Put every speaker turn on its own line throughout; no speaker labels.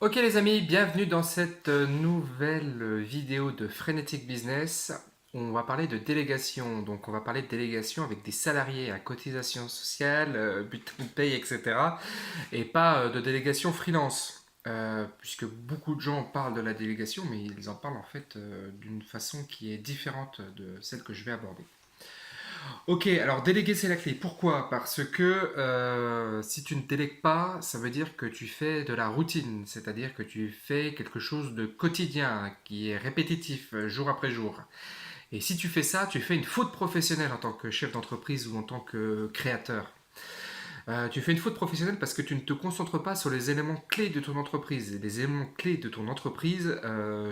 Ok les amis, bienvenue dans cette nouvelle vidéo de Frenetic Business. On va parler de délégation, donc on va parler de délégation avec des salariés à cotisation sociale, bulletin de paye, etc. Et pas de délégation freelance, puisque beaucoup de gens parlent de la délégation, mais ils en parlent en fait d'une façon qui est différente de celle que je vais aborder. Ok, alors déléguer c'est la clé. Pourquoi? Parce que si tu ne délègues pas, ça veut dire que tu fais de la routine, c'est-à-dire que tu fais quelque chose de quotidien, qui est répétitif jour après jour. Et si tu fais ça, tu fais une faute professionnelle en tant que chef d'entreprise ou en tant que créateur. Tu fais une faute professionnelle parce que tu ne te concentres pas sur les éléments clés de ton entreprise. Et les éléments clés de ton entreprise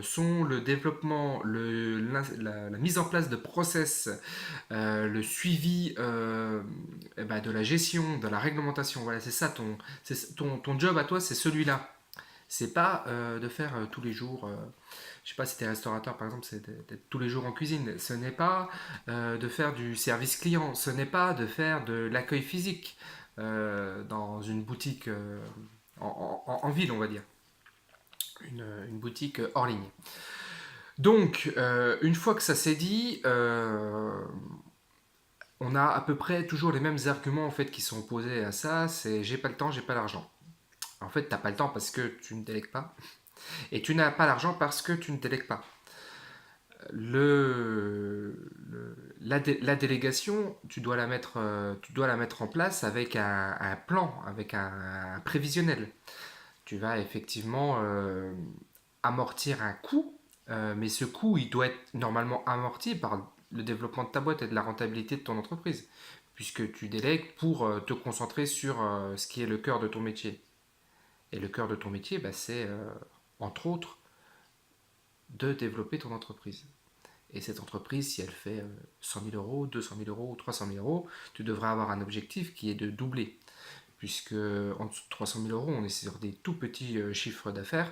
sont le développement, la mise en place de process, le suivi de la gestion, de la réglementation. Voilà, c'est ça ton job à toi, c'est celui-là. C'est pas de faire tous les jours, je sais pas si tu es restaurateur par exemple, c'est d'être tous les jours en cuisine. Ce n'est pas de faire du service client, ce n'est pas de faire de l'accueil physique dans une boutique en ville, on va dire, une boutique hors ligne. Donc, une fois que ça s'est dit, on a à peu près toujours les mêmes arguments en fait qui sont opposés à ça. C'est j'ai pas le temps, j'ai pas l'argent. En fait, t'as pas le temps parce que tu ne délègues pas, et tu n'as pas l'argent parce que tu ne délègues pas. La délégation, tu dois la mettre en place avec un plan, avec un prévisionnel. Tu vas effectivement amortir un coût, mais ce coût, il doit être normalement amorti par le développement de ta boîte et de la rentabilité de ton entreprise, puisque tu délègues pour te concentrer sur ce qui est le cœur de ton métier. Et le cœur de ton métier, bah, c'est entre autres de développer ton entreprise. Et cette entreprise, si elle fait 100 000 euros, 200 000 euros, 300 000 euros, tu devrais avoir un objectif qui est de doubler. Puisque en dessous de 300 000 euros, on est sur des tout petits chiffres d'affaires.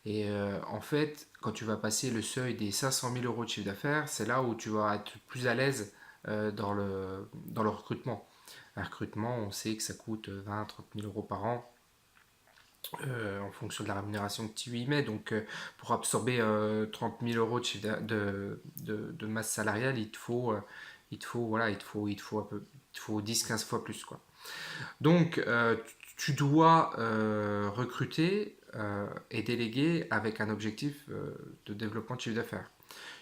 Et en fait, quand tu vas passer le seuil des 500 000 euros de chiffre d'affaires, c'est là où tu vas être plus à l'aise dans le recrutement. Un recrutement, on sait que ça coûte 20 000 à 30 000 euros par an en fonction de la rémunération que tu y mets. Donc, pour absorber 30 000 euros de masse salariale, il te faut 10-15 fois plus, quoi. Donc, tu dois recruter et déléguer avec un objectif de développement de chiffre d'affaires.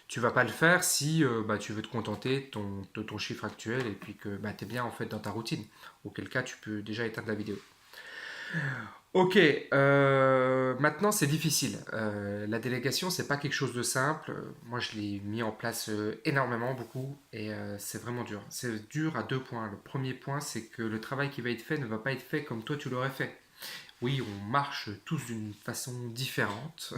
Tu vas pas le faire si tu veux te contenter de ton chiffre actuel et puis que tu es bien en fait dans ta routine. Auquel cas, tu peux déjà éteindre la vidéo. Ok, maintenant c'est difficile. La délégation, c'est pas quelque chose de simple. Moi, je l'ai mis en place énormément, beaucoup, et c'est vraiment dur. C'est dur à deux points. Le premier point, c'est que le travail qui va être fait ne va pas être fait comme toi tu l'aurais fait. Oui, on marche tous d'une façon différente,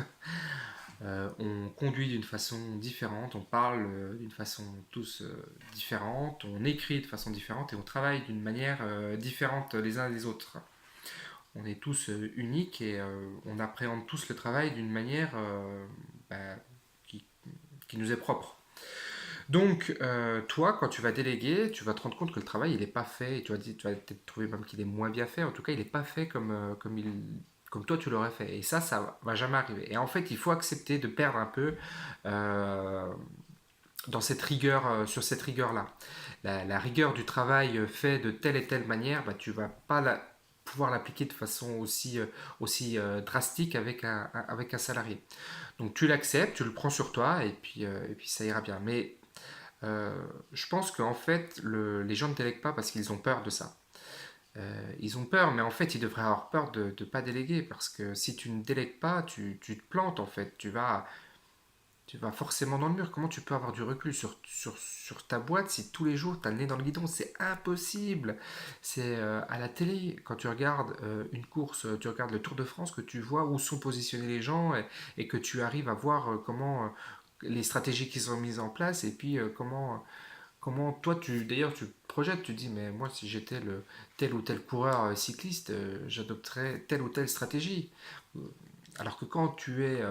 on conduit d'une façon différente, on parle d'une façon tous différente, on écrit de façon différente et on travaille d'une manière différente les uns des autres. On est tous uniques et on appréhende tous le travail d'une manière bah, qui, qui nous est propre. Donc, toi, quand tu vas déléguer, tu vas te rendre compte que le travail, il n'est pas fait. Et tu vas peut-être trouver même qu'il est moins bien fait. En tout cas, il n'est pas fait comme toi, tu l'aurais fait. Et ça va jamais arriver. Et en fait, il faut accepter de perdre un peu dans cette rigueur, sur cette rigueur-là. La rigueur du travail fait de telle et telle manière, bah, tu vas pas pouvoir l'appliquer de façon aussi drastique avec un salarié. Donc tu l'acceptes, tu le prends sur toi et puis ça ira bien. Mais je pense qu'en fait, les gens ne délèguent pas parce qu'ils ont peur de ça. Ils ont peur, mais en fait, ils devraient avoir peur de ne pas déléguer parce que si tu ne délègues pas, tu te plantes en fait. Tu vas forcément dans le mur. Comment tu peux avoir du recul sur ta boîte si tous les jours tu as le nez dans le guidon? C'est impossible. C'est à la télé, quand tu regardes une course, tu regardes le Tour de France, que tu vois où sont positionnés les gens et que tu arrives à voir comment les stratégies qui sont mises en place et puis comment toi, d'ailleurs, tu projettes, tu dis, mais moi, si j'étais le tel ou tel coureur cycliste, j'adopterais telle ou telle stratégie. Alors que quand tu es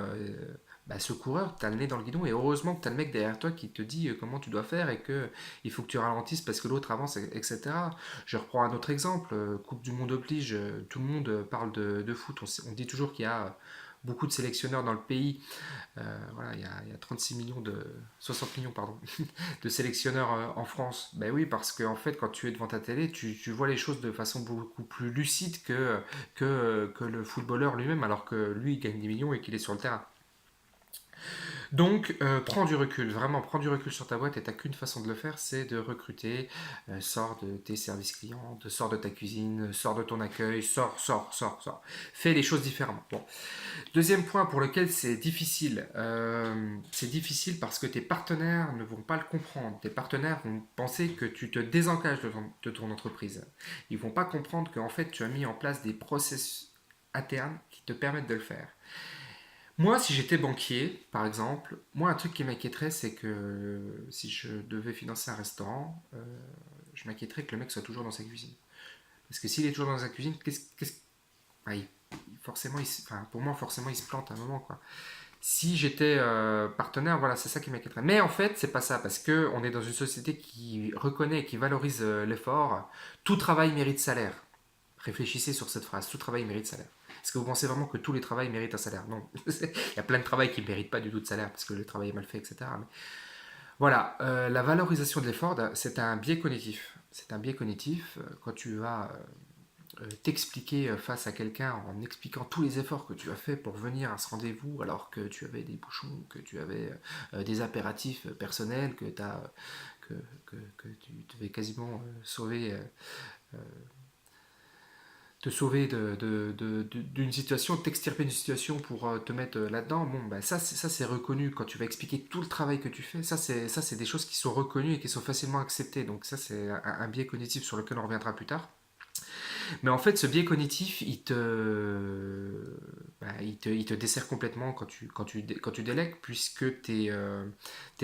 bah, ce coureur, tu as le nez dans le guidon et heureusement que tu as le mec derrière toi qui te dit comment tu dois faire et que il faut que tu ralentisses parce que l'autre avance, etc. Je reprends un autre exemple, Coupe du Monde oblige, tout le monde parle de foot, on dit toujours qu'il y a beaucoup de sélectionneurs dans le pays. Voilà, il y a 36 millions 60 millions pardon, de sélectionneurs en France. Ben oui, parce que en fait, quand tu es devant ta télé, tu vois les choses de façon beaucoup plus lucide que le footballeur lui-même, alors que lui, il gagne des millions et qu'il est sur le terrain. Donc, prends du recul, vraiment, prends du recul sur ta boîte et t'as qu'une façon de le faire, c'est de recruter. Sors de tes services clients, sors de ta cuisine, sors de ton accueil, sors. Fais les choses différemment. Bon. Deuxième point pour lequel c'est difficile parce que tes partenaires ne vont pas le comprendre. Tes partenaires vont penser que tu te désengages de ton entreprise. Ils vont pas comprendre qu'en fait tu as mis en place des process internes qui te permettent de le faire. Moi, si j'étais banquier, par exemple, moi, un truc qui m'inquiéterait, c'est que si je devais financer un restaurant, je m'inquiéterais que le mec soit toujours dans sa cuisine. Parce que s'il est toujours dans sa cuisine, ah, forcément, enfin, pour moi, forcément, il se plante à un moment, quoi. Si j'étais partenaire, voilà, c'est ça qui m'inquiéterait. Mais en fait, c'est pas ça, parce que on est dans une société qui reconnaît et qui valorise l'effort. Tout travail mérite salaire. Réfléchissez sur cette phrase. Tout travail mérite salaire. Est-ce que vous pensez vraiment que tous les travails méritent un salaire? Non. Il y a plein de travail qui ne méritent pas du tout de salaire parce que le travail est mal fait, etc. Mais voilà, la valorisation de l'effort, c'est un biais cognitif. C'est un biais cognitif quand tu vas t'expliquer face à quelqu'un en expliquant tous les efforts que tu as fait pour venir à ce rendez-vous alors que tu avais des bouchons, que tu avais des impératifs personnels, que, que tu devais quasiment te sauver d'une situation, t'extirper d'une situation pour te mettre là-dedans. Bon, bah, ça c'est reconnu quand tu vas expliquer tout le travail que tu fais. Ça c'est des choses qui sont reconnues et qui sont facilement acceptées. Donc ça c'est un biais cognitif sur lequel on reviendra plus tard. Mais en fait, ce biais cognitif, il te dessert complètement quand tu délègues, puisque tes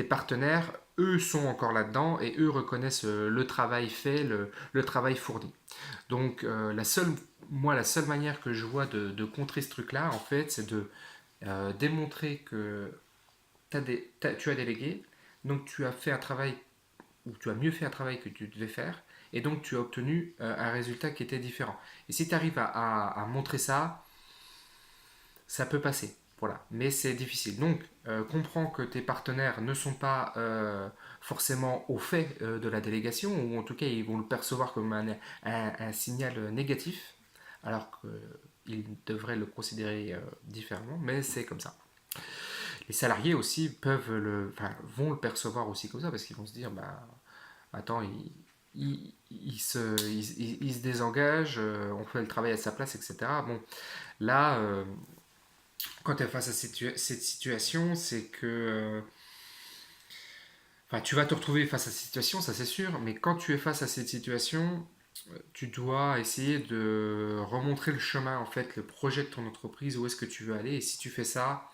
partenaires, eux, sont encore là-dedans et eux reconnaissent le travail fait, le travail fourni. Donc, moi, la seule manière que je vois de contrer ce truc-là, en fait, c'est de démontrer que tu as délégué, donc tu as fait un travail où tu as mieux fait un travail que tu devais faire, et donc tu as obtenu un résultat qui était différent. Et si tu arrives à montrer ça, ça peut passer. Voilà, mais c'est difficile. Donc, comprends que tes partenaires ne sont pas forcément au fait de la délégation, ou en tout cas, ils vont le percevoir comme un signal négatif, alors qu'ils devraient le considérer différemment, mais c'est comme ça. Les salariés aussi vont le percevoir aussi comme ça, parce qu'ils vont se dire, bah, attends, il se désengage, on fait le travail à sa place, etc. Bon, là, quand tu es face à cette situation, c'est que enfin, tu vas te retrouver face à cette situation, ça c'est sûr, mais quand tu es face à cette situation, tu dois essayer de remontrer le chemin, en fait, le projet de ton entreprise, où est-ce que tu veux aller, et si tu fais ça,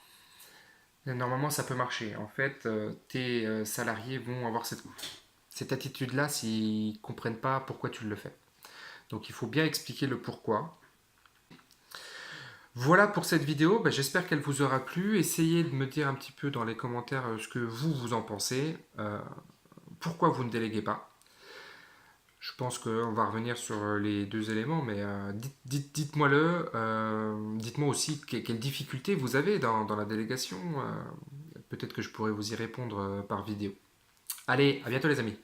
normalement ça peut marcher. En fait, tes salariés vont avoir cette attitude-là s'ils ne comprennent pas pourquoi tu le fais. Donc il faut bien expliquer le pourquoi. Voilà pour cette vidéo, ben, j'espère qu'elle vous aura plu. Essayez de me dire un petit peu dans les commentaires ce que vous en pensez. Pourquoi vous ne déléguez pas? Je pense qu'on va revenir sur les deux éléments, mais dites-moi-le. Dites-moi aussi quelles difficultés vous avez dans la délégation. Peut-être que je pourrais vous y répondre par vidéo. Allez, à bientôt les amis.